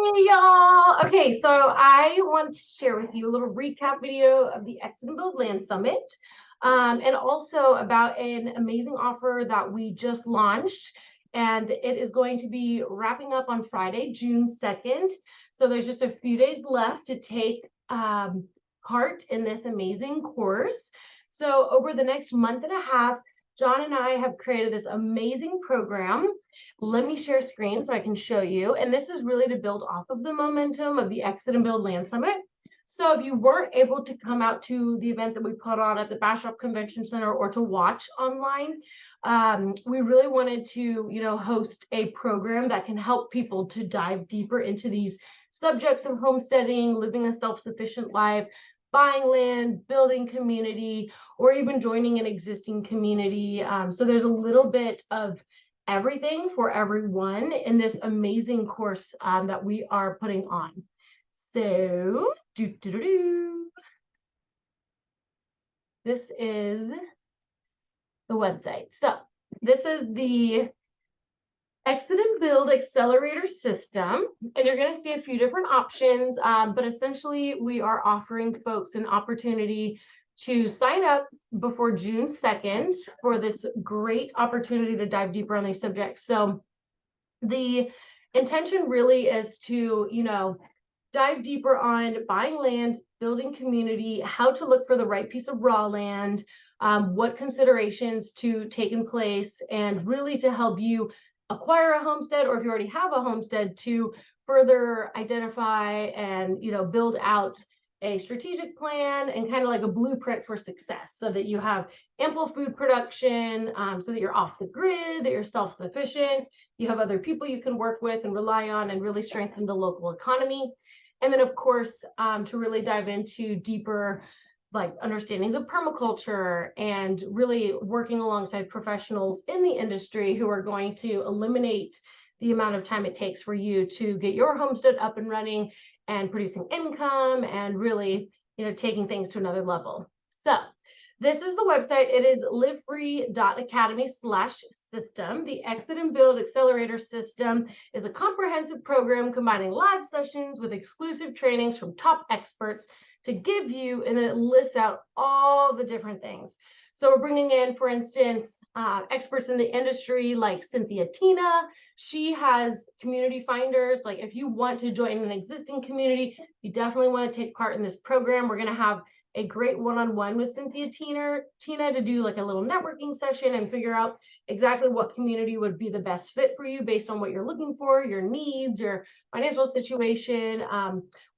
Hey y'all. Okay, so I want to share with you a little recap video of the Exit and Build Land Summit, and also about an amazing offer that we just launched. And it is going to be wrapping up on Friday, June 2nd. So there's just a few days left to take part in this amazing course. So over the next month and a half, John and I have created this amazing program. Let me share screen so I can show you. And this is really to build off of the momentum of the Exit and Build Land Summit. So if you weren't able to come out to the event that we put on at the Bastrop Convention Center or to watch online, we really wanted to, host a program that can help people to dive deeper into these subjects of homesteading, living a self-sufficient life, buying land, building community, or even joining an existing community. So there's a little bit of everything for everyone in this amazing course that we are putting on. So, this is the website. So, this is the Exit and Build Accelerator system, and you're going to see a few different options, but essentially we are offering folks an opportunity to sign up before June 2nd for this great opportunity to dive deeper on these subjects. So the intention really is to, dive deeper on buying land, building community, how to look for the right piece of raw land, what considerations to take in place, and really to help you acquire a homestead, or if you already have a homestead, to further identify and build out a strategic plan and kind of like a blueprint for success, so that you have ample food production, so that you're off the grid, that you're self-sufficient, you have other people you can work with and rely on, and really strengthen the local economy. And then, of course, to really dive into deeper understandings of permaculture and really working alongside professionals in the industry who are going to eliminate the amount of time it takes for you to get your homestead up and running and producing income and really, taking things to another level. So this is the website. It is livefree.academy/system. The Exit and Build Accelerator system is a comprehensive program combining live sessions with exclusive trainings from top experts to give you, and then it lists out all the different things. So we're bringing in, for instance, experts in the industry like Cynthia Tina. She has community finders. Like if you want to join an existing community, you definitely want to take part in this program. We're going to have a great one-on-one with Cynthia Tina to do like a little networking session and figure out exactly what community would be the best fit for you based on what you're looking for, your needs, your financial situation,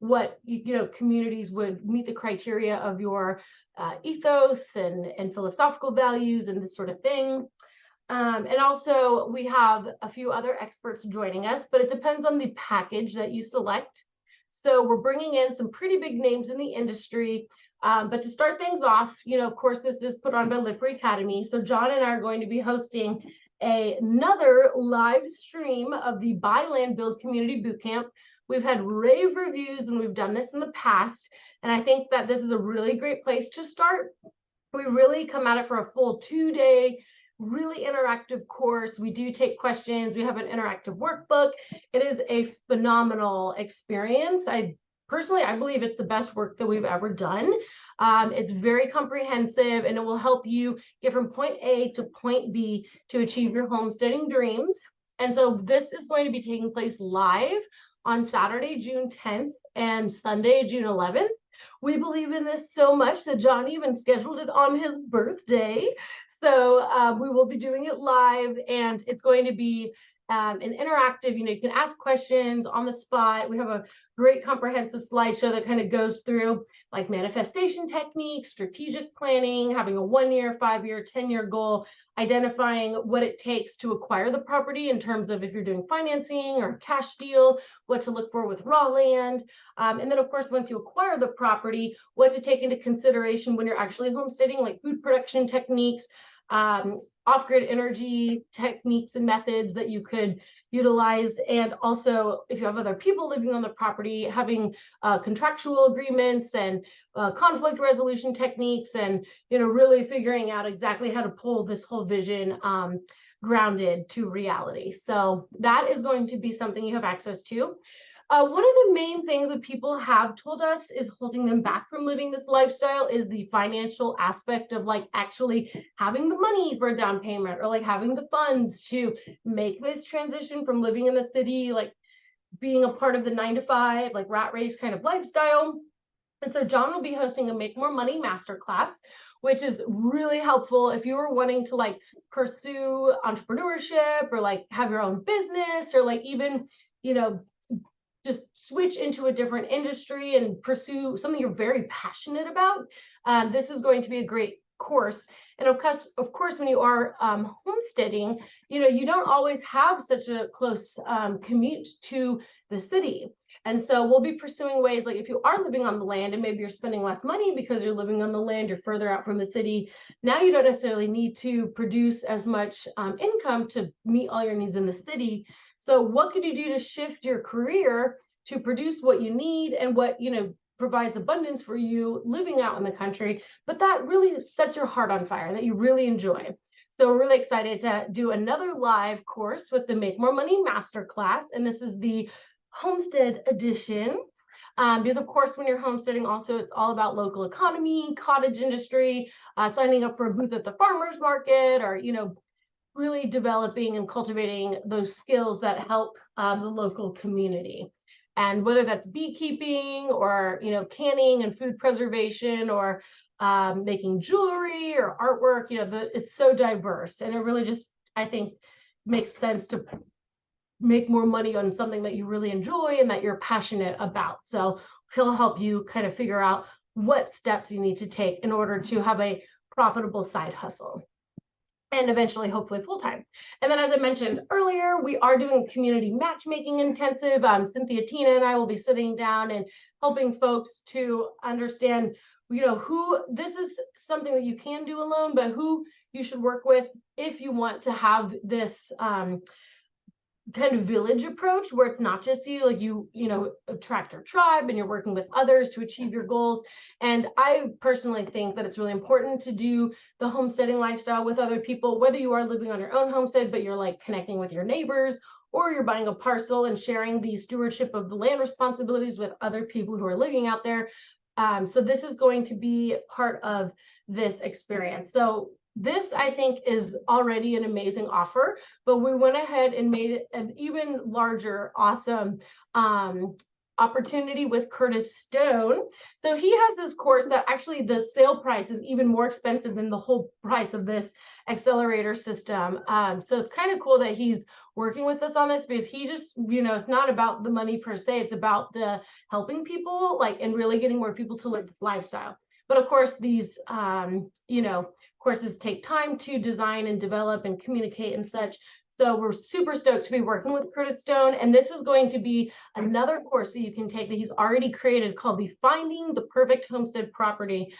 what communities would meet the criteria of your ethos and philosophical values and this sort of thing. And also we have a few other experts joining us, but it depends on the package that you select. So we're bringing in some pretty big names in the industry. But to start things off, of course, this is put on by Live Free Academy. So John and I are going to be hosting another live stream of the Buy Land Build Community Bootcamp. We've had rave reviews and we've done this in the past. And I think that this is a really great place to start. We really come at it for a full 2-day, really interactive course. We do take questions. We have an interactive workbook. It is a phenomenal experience. I believe it's the best work that we've ever done. It's very comprehensive, and it will help you get from point A to point B to achieve your homesteading dreams. And so this is going to be taking place live on Saturday, June 10th and Sunday, June 11th. We believe in this so much that John even scheduled it on his birthday. So we will be doing it live, and it's going to be an interactive, you can ask questions on the spot. We have a great comprehensive slideshow that kind of goes through like manifestation techniques, strategic planning, having a 1-year, 5-year, 10-year goal, identifying what it takes to acquire the property in terms of if you're doing financing or a cash deal, what to look for with raw land. And then, of course, once you acquire the property, what to take into consideration when you're actually homesteading, like food production techniques, off-grid energy techniques and methods that you could utilize. And also, if you have other people living on the property, having contractual agreements and conflict resolution techniques, and really figuring out exactly how to pull this whole vision grounded to reality. So that is going to be something you have access to. One of the main things that people have told us is holding them back from living this lifestyle is the financial aspect of like actually having the money for a down payment, or like having the funds to make this transition from living in the city, like being a part of the 9 to 5, like rat race kind of lifestyle. And so John will be hosting a Make More Money masterclass, which is really helpful if you are wanting to like pursue entrepreneurship, or like have your own business, or like even, you know, just switch into a different industry and pursue something you're very passionate about. This is going to be a great course. And of course, when you are homesteading, you don't always have such a close commute to the city. And so we'll be pursuing ways, like if you are living on the land and maybe you're spending less money because you're living on the land, you're further out from the city. Now you don't necessarily need to produce as much income to meet all your needs in the city. So what could you do to shift your career to produce what you need and what, provides abundance for you living out in the country, but that really sets your heart on fire, that you really enjoy. So we're really excited to do another live course with the Make More Money Masterclass, and this is the Homestead Edition. Because of course, when you're homesteading, also it's all about local economy, cottage industry, signing up for a booth at the farmers market, or really developing and cultivating those skills that help the local community. And whether that's beekeeping, or canning and food preservation, or making jewelry or artwork, it's so diverse, and it really just, I think, makes sense to make more money on something that you really enjoy and that you're passionate about. So he'll help you kind of figure out what steps you need to take in order to have a profitable side hustle, and eventually, hopefully, full-time. And then, as I mentioned earlier, we are doing a community matchmaking intensive. Cynthia, Tina, and I will be sitting down and helping folks to understand, who this is something that you can do alone, but who you should work with if you want to have this kind of village approach, where it's not just you, like you attract your tribe and you're working with others to achieve your goals. And I personally think that it's really important to do the homesteading lifestyle with other people, whether you are living on your own homestead, but you're like connecting with your neighbors, or you're buying a parcel and sharing the stewardship of the land responsibilities with other people who are living out there. So this is going to be part of this experience. So this, I think, is already an amazing offer, but we went ahead and made it an even larger, awesome opportunity with Curtis Stone. So he has this course that actually the sale price is even more expensive than the whole price of this accelerator system. So it's kind of cool that he's working with us on this, because he just, it's not about the money per se, it's about the helping people, like, and really getting more people to live this lifestyle. But of course, these, courses take time to design and develop and communicate and such. So we're super stoked to be working with Curtis Stone. And this is going to be another course that you can take that he's already created, called the Finding the Perfect Homestead Property,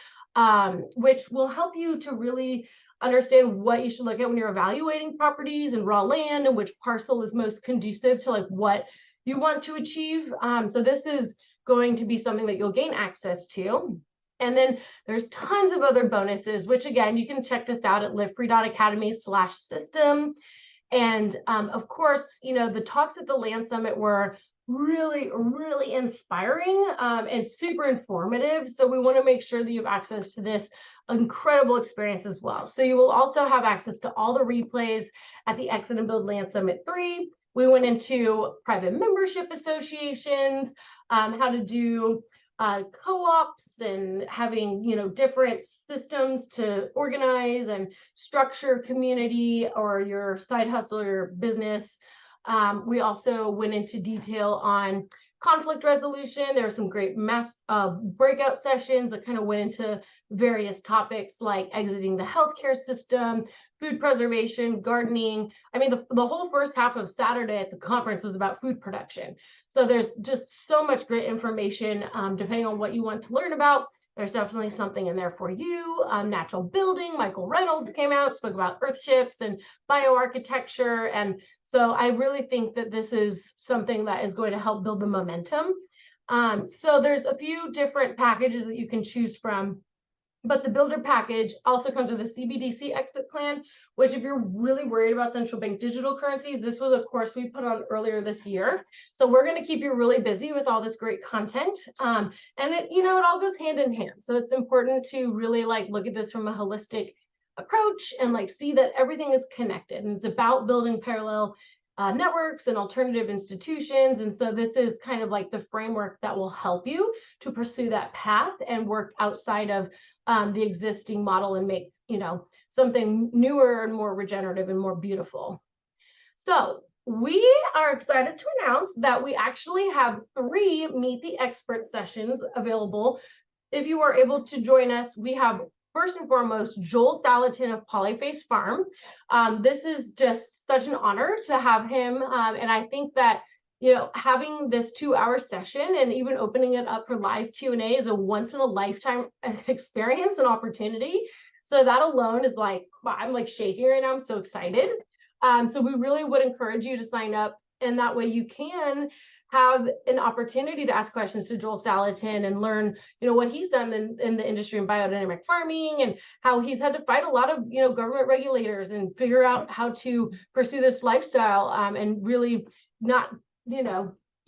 which will help you to really understand what you should look at when you're evaluating properties and raw land, and which parcel is most conducive to like what you want to achieve. So this is going to be something that you'll gain access to. And then there's tons of other bonuses, which again, you can check this out at livefree.academy/system. And of course, the talks at the Land Summit were really, really inspiring and super informative. So we want to make sure that you have access to this incredible experience as well. So you will also have access to all the replays at the Exit and Build Land Summit 3. We went into private membership associations, how to do co-ops, and having different systems to organize and structure community or your side hustle or your business. We also went into detail on conflict resolution. There were some great mass breakout sessions that kind of went into various topics like exiting the healthcare system, food preservation, gardening. I mean, the whole first half of Saturday at the conference was about food production. So there's just so much great information, depending on what you want to learn about. There's definitely something in there for you. Natural building, Michael Reynolds came out, spoke about earthships and bioarchitecture. And so I really think that this is something that is going to help build the momentum. So there's a few different packages that you can choose from. But the builder package also comes with a CBDC exit plan, which if you're really worried about central bank digital currencies, this was a course we put on earlier this year. So we're going to keep you really busy with all this great content. And it all goes hand in hand. So it's important to really look at this from a holistic approach and see that everything is connected. And it's about building parallel networks and alternative institutions. And so this is kind of the framework that will help you to pursue that path and work outside of the existing model and make something newer and more regenerative and more beautiful. So we are excited to announce that we actually have 3 Meet the Expert sessions available. If you are able to join us, we have first and foremost Joel Salatin of Polyface Farm. This is just such an honor to have him, and I think that having this 2-hour session and even opening it up for live Q&A is a once in a lifetime experience and opportunity. So that alone is I'm shaking right now. I'm so excited. So we really would encourage you to sign up, and that way you can have an opportunity to ask questions to Joel Salatin and learn, what he's done in the industry in biodynamic farming and how he's had to fight a lot of, government regulators and figure out how to pursue this lifestyle and really not,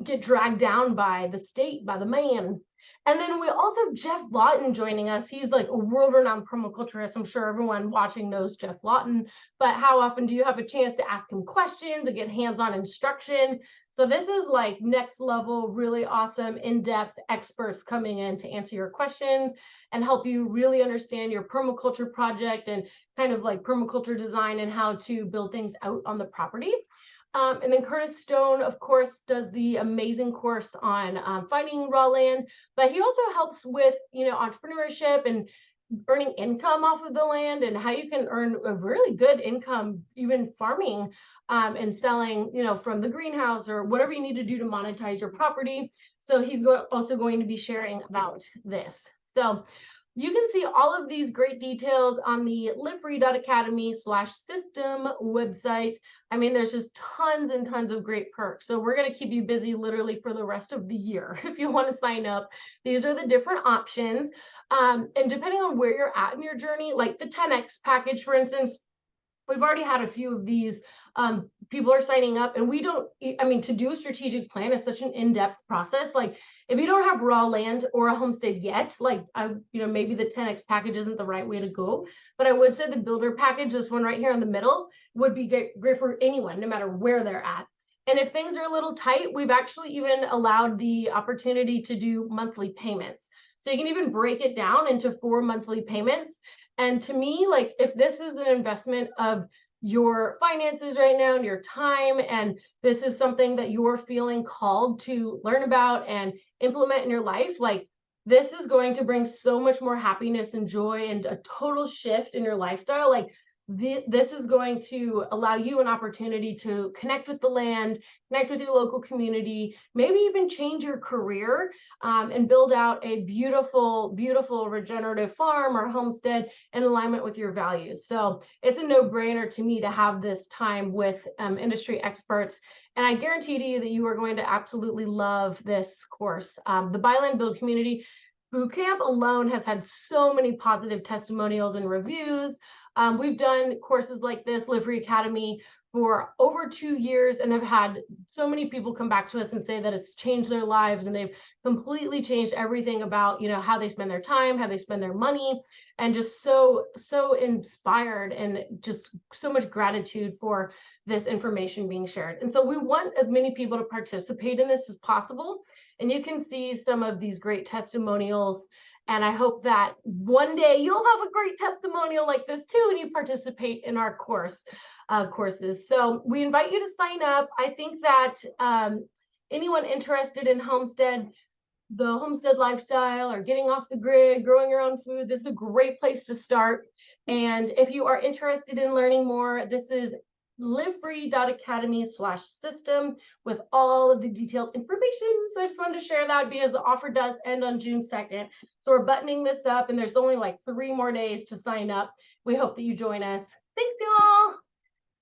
get dragged down by the state, by the man. And then we also have Jeff Lawton joining us. He's a world-renowned permaculturist. I'm sure everyone watching knows Jeff Lawton, but how often do you have a chance to ask him questions and get hands-on instruction? So this is next level, really awesome, in-depth experts coming in to answer your questions and help you really understand your permaculture project and kind of permaculture design and how to build things out on the property. And then Curtis Stone, of course, does the amazing course on finding raw land, but he also helps with, entrepreneurship and earning income off of the land and how you can earn a really good income, even farming and selling, from the greenhouse or whatever you need to do to monetize your property. So he's also going to be sharing about this. So you can see all of these great details on the livefree.academy/system website. I mean, there's just tons and tons of great perks. So we're going to keep you busy literally for the rest of the year. If you want to sign up, these are the different options. And depending on where you're at in your journey, like the 10X package, for instance, we've already had a few of these. People are signing up, and to do a strategic plan is such an in-depth process. If you don't have raw land or a homestead yet, maybe the 10X package isn't the right way to go. But I would say the builder package, this one right here in the middle, would be great for anyone, no matter where they're at. And if things are a little tight, we've actually even allowed the opportunity to do monthly payments. So you can even break it down into 4 monthly payments. And to me, if this is an investment of your finances right now and your time, and this is something that you're feeling called to learn about and implement in your life, this is going to bring so much more happiness and joy and a total shift in your lifestyle. This is going to allow you an opportunity to connect with the land, connect with your local community, maybe even change your career and build out a beautiful, beautiful regenerative farm or homestead in alignment with your values. So it's a no-brainer to me to have this time with industry experts. And I guarantee to you that you are going to absolutely love this course. The Byland Build Community Bootcamp alone has had so many positive testimonials and reviews. We've done courses like this, Live Free Academy, for over 2 years and have had so many people come back to us and say that it's changed their lives and they've completely changed everything about, how they spend their time, how they spend their money, and just so inspired and just so much gratitude for this information being shared. And so we want as many people to participate in this as possible. And you can see some of these great testimonials. And I hope that one day you'll have a great testimonial like this too, and you participate in our courses. So we invite you to sign up. I think that anyone interested in the homestead lifestyle or getting off the grid, growing your own food, this is a great place to start. And if you are interested in learning more, this is livefree.academy/system with all of the detailed information. So I just wanted to share that because the offer does end on June 2nd. So we're buttoning this up and there's only 3 more days to sign up. We hope that you join us. Thanks, y'all.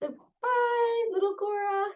Bye, little Cora.